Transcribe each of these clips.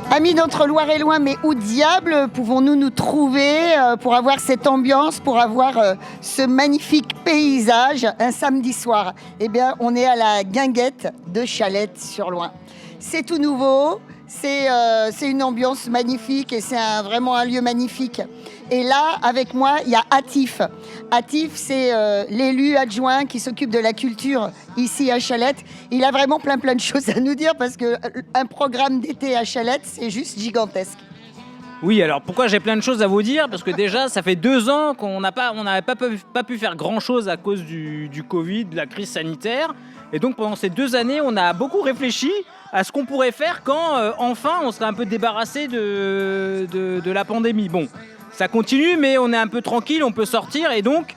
Amis d'Entre-Loire et Loing, mais où diable pouvons-nous nous trouver pour avoir cette ambiance, pour avoir ce magnifique paysage un samedi soir? Eh bien, on est à la Guinguette de Chalette-sur-Loing. C'est tout nouveau, c'est une ambiance magnifique et c'est vraiment un lieu magnifique. Et là, avec moi, il y a Atif. Atif, c'est l'élu adjoint qui s'occupe de la culture ici à Chalette. Il a vraiment plein de choses à nous dire parce qu'un programme d'été à Chalette, c'est juste gigantesque. Oui, alors pourquoi j'ai plein de choses à vous dire? Parce que déjà, ça fait 2 ans qu'on n'avait pas pu faire grand-chose à cause du Covid, de la crise sanitaire. Et donc pendant ces 2 années, on a beaucoup réfléchi à ce qu'on pourrait faire quand enfin on serait un peu débarrassé de la pandémie. Bon, ça continue, mais on est un peu tranquille, on peut sortir. Et donc,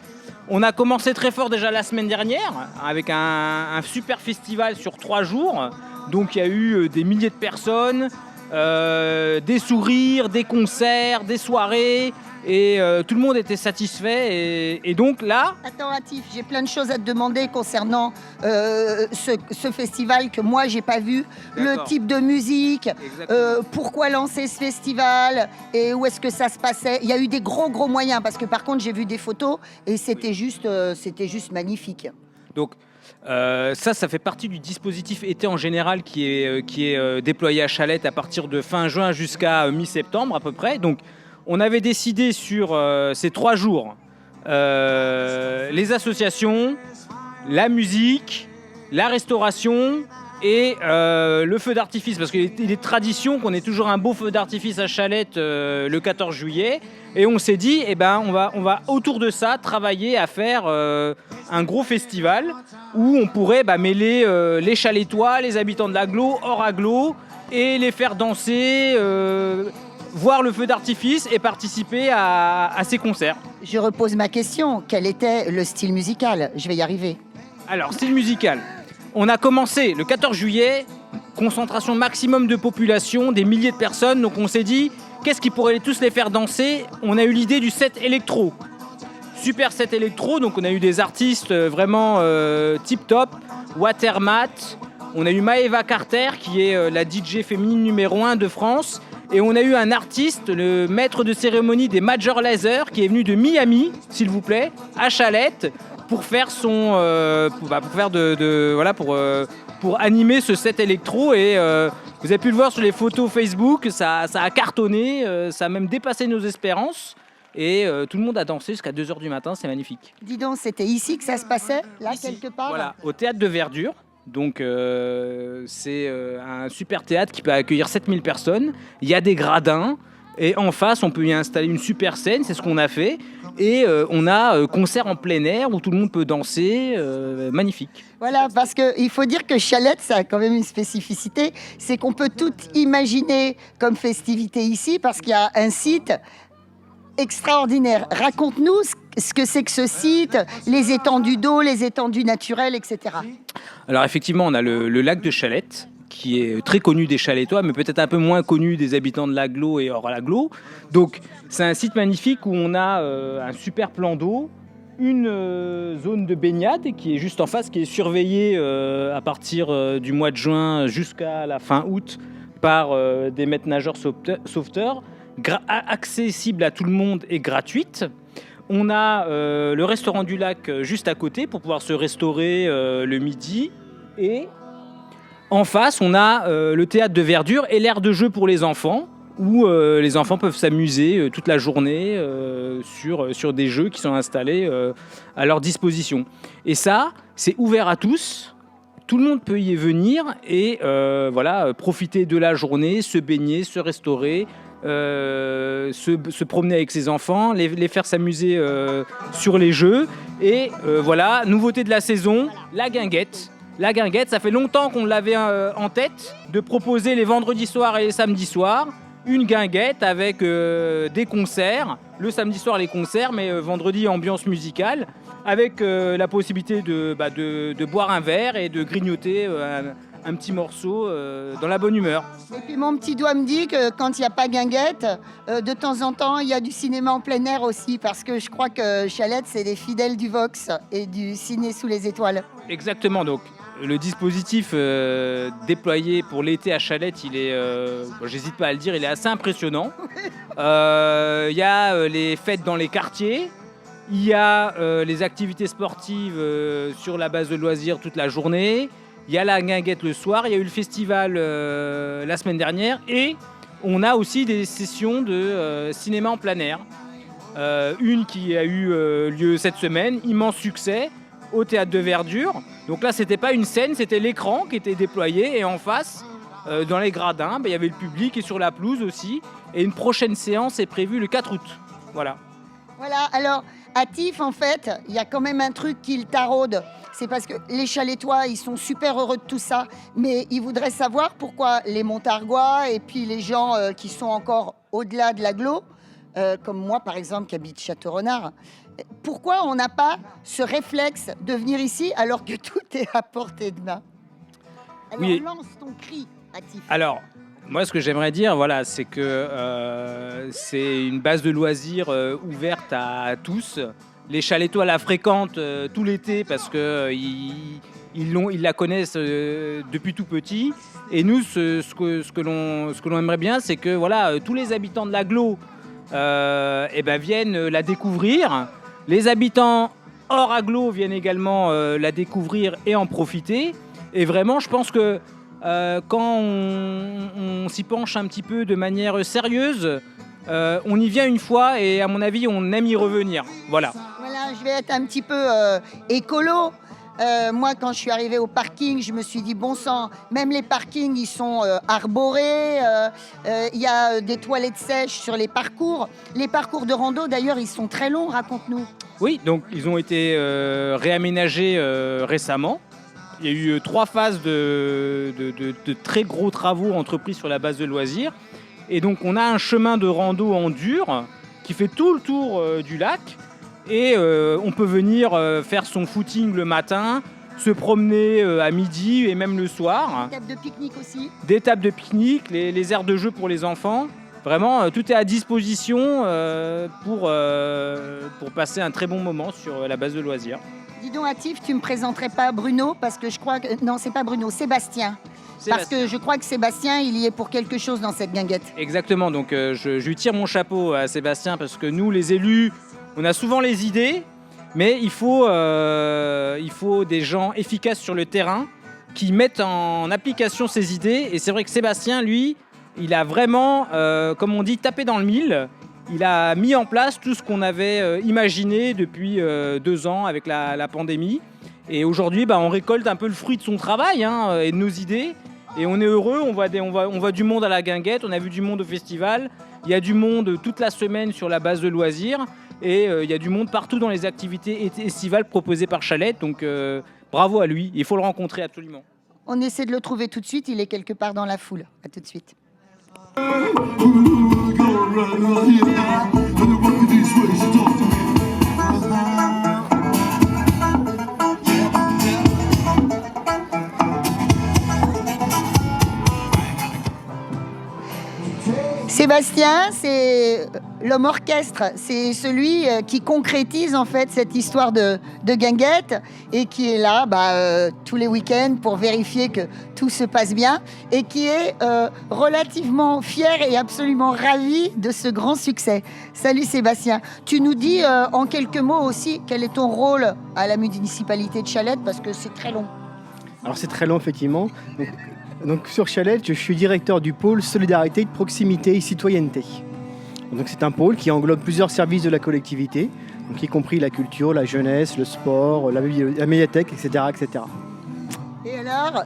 on a commencé très fort déjà la semaine dernière avec un super festival sur 3 jours. Donc il y a eu des milliers de personnes, des sourires, des concerts, des soirées. Et tout le monde était satisfait. Et donc là... Attends, Atif, j'ai plein de choses à te demander concernant ce festival que moi, j'ai pas vu. D'accord. Le type de musique, pourquoi lancer ce festival et où est-ce que ça se passait. Il y a eu des gros moyens parce que par contre, j'ai vu des photos et c'était juste magnifique. Donc ça fait partie du dispositif été en général qui est déployé à Chalette à partir de fin juin jusqu'à mi-septembre à peu près. Donc on avait décidé sur ces 3 jours les associations, la musique, la restauration et le feu d'artifice. Parce qu'il est tradition qu'on ait toujours un beau feu d'artifice à Chalette le 14 juillet. Et on s'est dit, eh ben, on va autour de ça travailler à faire un gros festival où on pourrait mêler les Chalettois, les habitants de l'agglo, hors agglo, et les faire danser, voir le feu d'artifice et participer à ces concerts. Je repose ma question. Quel était le style musical? Je vais y arriver. Alors, style musical. On a commencé le 14 juillet, concentration maximum de population, des milliers de personnes. Donc on s'est dit, qu'est-ce qui pourrait tous les faire danser? On a eu l'idée du set électro. Super set électro, donc on a eu des artistes vraiment tip-top. Watermat, on a eu Maeva Carter qui est la DJ féminine numéro 1 de France. Et on a eu un artiste, le maître de cérémonie des Major Lazer, qui est venu de Miami, s'il vous plaît, à Chalette, pour faire pour animer ce set électro. Et vous avez pu le voir sur les photos Facebook, ça a cartonné, ça a même dépassé nos espérances. Et tout le monde a dansé jusqu'à 2h du matin, c'est magnifique. Dis donc, c'était ici que ça se passait, là, Ici, quelque part? Voilà, au Théâtre de Verdure. Donc c'est un super théâtre qui peut accueillir 7000 personnes. Il y a des gradins et en face on peut y installer une super scène, c'est ce qu'on a fait. Et on a concert en plein air où tout le monde peut danser, magnifique. Voilà, parce qu'il faut dire que Chalette, ça a quand même une spécificité, c'est qu'on peut tout imaginer comme festivité ici parce qu'il y a un site extraordinaire. Raconte-nous ce que c'est que ce site, les étendues d'eau, les étendues naturelles, etc. Alors effectivement, on a le lac de Chalette, qui est très connu des Chalettois, mais peut-être un peu moins connu des habitants de l'agglo et hors l'agglo. Donc c'est un site magnifique où on a un super plan d'eau, une zone de baignade qui est juste en face, qui est surveillée à partir du mois de juin jusqu'à la fin août par des maîtres nageurs sauveteurs, accessible à tout le monde et gratuite. On a le restaurant du lac juste à côté pour pouvoir se restaurer le midi. Et en face, on a le théâtre de Verdure et l'aire de jeu pour les enfants, où les enfants peuvent s'amuser toute la journée sur des jeux qui sont installés à leur disposition. Et ça, c'est ouvert à tous. Tout le monde peut y venir et profiter de la journée, se baigner, se restaurer, se promener avec ses enfants, les faire s'amuser sur les jeux. Et nouveauté de la saison, la guinguette. La guinguette, ça fait longtemps qu'on l'avait en tête, de proposer les vendredis soirs et les samedis soirs une guinguette avec des concerts. Le samedi soir, les concerts, mais vendredi, ambiance musicale. avec la possibilité de boire un verre et de grignoter un petit morceau dans la bonne humeur. Et puis mon petit doigt me dit que quand il n'y a pas Guinguette, de temps en temps, il y a du cinéma en plein air aussi, parce que je crois que Chalette, c'est des fidèles du Vox et du ciné sous les étoiles. Exactement, donc le dispositif déployé pour l'été à Chalette, il est, j'hésite pas à le dire, il est assez impressionnant. Il y a les fêtes dans les quartiers, il y a les activités sportives sur la base de loisirs toute la journée, il y a la guinguette le soir, il y a eu le festival la semaine dernière et on a aussi des sessions de cinéma en plein air. Une qui a eu lieu cette semaine, immense succès, au Théâtre de Verdure. Donc là, c'était pas une scène, c'était l'écran qui était déployé et en face, dans les gradins, il y avait le public et sur la pelouse aussi. Et une prochaine séance est prévue le 4 août. Voilà. Voilà, alors à Tif, en fait, il y a quand même un truc qui le taraude. C'est parce que les Chalettois, ils sont super heureux de tout ça, mais ils voudraient savoir pourquoi les Montargois et puis les gens qui sont encore au-delà de l'agglo, comme moi par exemple qui habite Château-Renard, pourquoi on n'a pas ce réflexe de venir ici alors que tout est à portée de main? Alors oui. lance ton cri, Atif. Alors, moi ce que j'aimerais dire, voilà, c'est que c'est une base de loisirs ouverte à tous. Les Chalettois la fréquentent tout l'été parce que ils la connaissent depuis tout petit. Et nous, ce que l'on aimerait bien, c'est que voilà, tous les habitants de l'agglo viennent la découvrir. Les habitants hors agglo viennent également la découvrir et en profiter. Et vraiment, je pense que quand on s'y penche un petit peu de manière sérieuse, on y vient une fois et à mon avis, on aime y revenir. Voilà. Voilà, je vais être un petit peu écolo. Moi, quand je suis arrivée au parking, je me suis dit, bon sang, même les parkings, ils sont arborés. Il y a des toilettes sèches sur les parcours. Les parcours de rando, d'ailleurs, ils sont très longs, raconte-nous. Oui, donc ils ont été réaménagés récemment. Il y a eu 3 phases de très gros travaux entrepris sur la base de loisirs. Et donc, on a un chemin de rando en dur qui fait tout le tour du lac. Et on peut venir faire son footing le matin, se promener à midi et même le soir. Des tables de pique-nique aussi. Des tables de pique-nique, les aires de jeu pour les enfants. Vraiment, tout est à disposition pour passer un très bon moment sur la base de loisirs. Dis donc, Atif, tu me présenterais pas Bruno parce que je crois que... Non, c'est pas Bruno, Sébastien. Parce que je crois que Sébastien, il y est pour quelque chose dans cette guinguette. Exactement, donc je lui tire mon chapeau à Sébastien parce que nous, les élus, on a souvent les idées, mais il faut des gens efficaces sur le terrain qui mettent en application ces idées. Et c'est vrai que Sébastien, lui, il a vraiment, comme on dit, tapé dans le mille. Il a mis en place tout ce qu'on avait imaginé depuis 2 ans avec la pandémie. Et aujourd'hui, on récolte un peu le fruit de son travail et de nos idées. Et on est heureux, on voit du monde à la guinguette, on a vu du monde au festival. Il y a du monde toute la semaine sur la base de loisirs. Et il y a du monde partout dans les activités estivales proposées par Chalette. Donc bravo à lui, il faut le rencontrer absolument. On essaie de le trouver tout de suite, il est quelque part dans la foule. À tout de suite. Sébastien, c'est l'homme orchestre, c'est celui qui concrétise en fait cette histoire de guinguette et qui est là tous les week-ends pour vérifier que tout se passe bien et qui est relativement fier et absolument ravi de ce grand succès. Salut Sébastien, tu nous dis en quelques mots aussi quel est ton rôle à la municipalité de Chalette parce que c'est très long. Alors c'est très long effectivement. Donc sur Chalette, je suis directeur du pôle Solidarité de proximité et citoyenneté. Donc c'est un pôle qui englobe plusieurs services de la collectivité, donc y compris la culture, la jeunesse, le sport, la médiathèque, etc., etc. Et alors,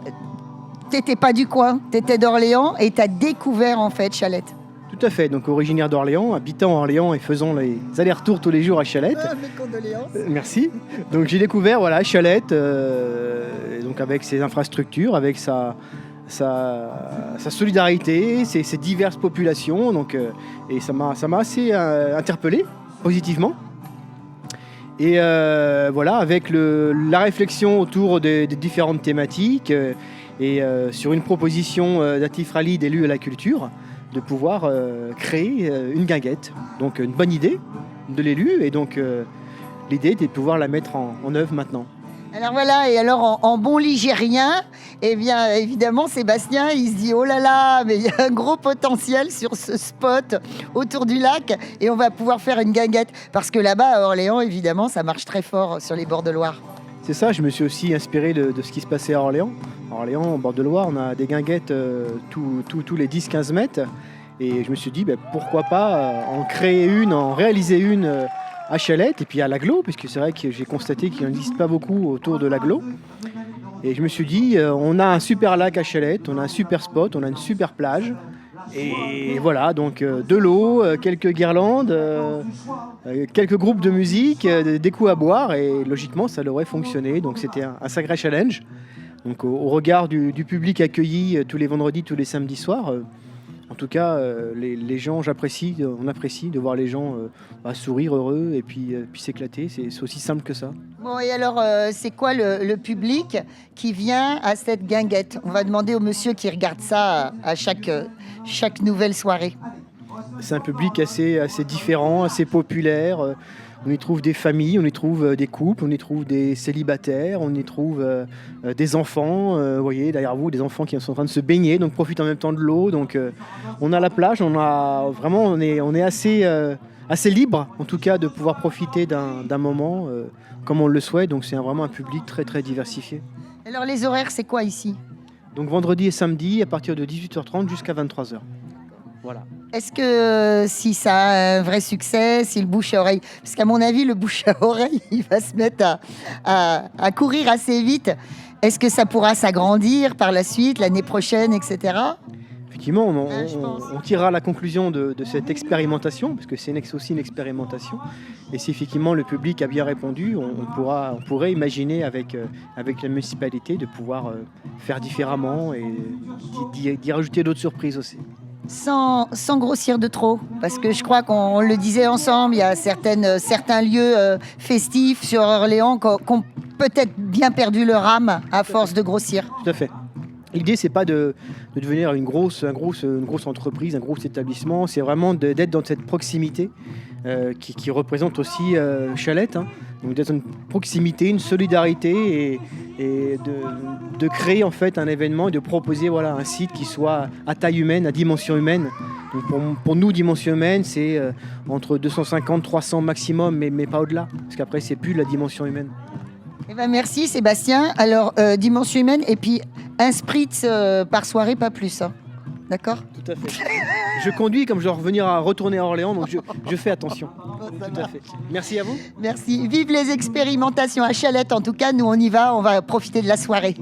t'étais pas du coin, t'étais d'Orléans et t'as découvert en fait Chalette. Tout à fait, donc originaire d'Orléans, habitant Orléans et faisant les allers-retours tous les jours à Chalette. Mes condoléances. Merci. Donc j'ai découvert Chalette, donc avec ses infrastructures, avec sa solidarité, ses diverses populations, et ça m'a assez interpellé positivement. Et voilà, avec la réflexion autour des différentes thématiques sur une proposition d'Atif Rally d'élu à la culture, de pouvoir créer une guinguette. Donc une bonne idée de l'élu, et donc l'idée est de pouvoir la mettre en œuvre maintenant. Alors voilà, et alors en bon ligérien, eh bien évidemment Sébastien, il se dit oh là là, mais il y a un gros potentiel sur ce spot autour du lac et on va pouvoir faire une guinguette. Parce que là-bas à Orléans, évidemment, ça marche très fort sur les bords de Loire. C'est ça, je me suis aussi inspiré de ce qui se passait à Orléans. À Orléans, au bord de Loire, on a des guinguettes tous les 10-15 mètres. Et je me suis dit, pourquoi pas en créer une, en réaliser une à Chalette et puis à l'Aglo, puisque c'est vrai que j'ai constaté qu'il n'existe pas beaucoup autour de l'Aglo. Et je me suis dit, on a un super lac à Chalette, on a un super spot, on a une super plage. Et voilà, donc de l'eau, quelques guirlandes, quelques groupes de musique, des coups à boire, et logiquement ça devrait fonctionner. Donc c'était un sacré challenge. Donc au regard du public accueilli tous les vendredis, tous les samedis soirs, en tout cas les gens, on apprécie de voir les gens sourire, heureux, et puis s'éclater. C'est aussi simple que ça. Bon, et alors c'est quoi le public qui vient à cette guinguette? On va demander au monsieur qui regarde ça à chaque nouvelle soirée. C'est un public assez différent, assez populaire. On y trouve des familles, on y trouve des couples, on y trouve des célibataires, on y trouve des enfants. Vous voyez derrière vous des enfants qui sont en train de se baigner, donc profitent en même temps de l'eau. Donc on a la plage, on est assez libre en tout cas de pouvoir profiter d'un moment comme on le souhaite. Donc c'est vraiment un public très très diversifié. Alors les horaires, c'est quoi ici? Donc vendredi et samedi à partir de 18h30 jusqu'à 23h. Voilà. Est-ce que si ça a un vrai succès, si le bouche à oreille, parce qu'à mon avis, le bouche à oreille, il va se mettre à courir assez vite, est-ce que ça pourra s'agrandir par la suite, l'année prochaine, etc. Effectivement, on tirera la conclusion de cette expérimentation, parce que c'est aussi une expérimentation. Et si effectivement le public a bien répondu, on pourrait imaginer avec la municipalité de pouvoir faire différemment et d'y rajouter d'autres surprises aussi. Sans grossir de trop, parce que je crois qu'on le disait ensemble, il y a certains lieux festifs sur Orléans qui ont peut-être bien perdu leur âme à force de grossir. Tout à fait. L'idée, c'est pas de devenir une grosse entreprise, un gros établissement. C'est vraiment d'être dans cette proximité qui représente aussi Chalette. Hein. Donc d'être une proximité, une solidarité et de créer en fait un événement et de proposer un site qui soit à taille humaine, à dimension humaine. Donc pour nous, dimension humaine, c'est entre 250 300 maximum, mais pas au-delà. Parce qu'après, c'est plus la dimension humaine. Eh ben merci Sébastien. Alors, dimension humaine et puis un spritz par soirée, pas plus. Hein. D'accord? Tout à fait. Je conduis comme je dois retourner à Orléans, donc je fais attention. Tout à fait. Merci à vous. Merci. Vive les expérimentations à Chalette. En tout cas, nous, on y va. On va profiter de la soirée.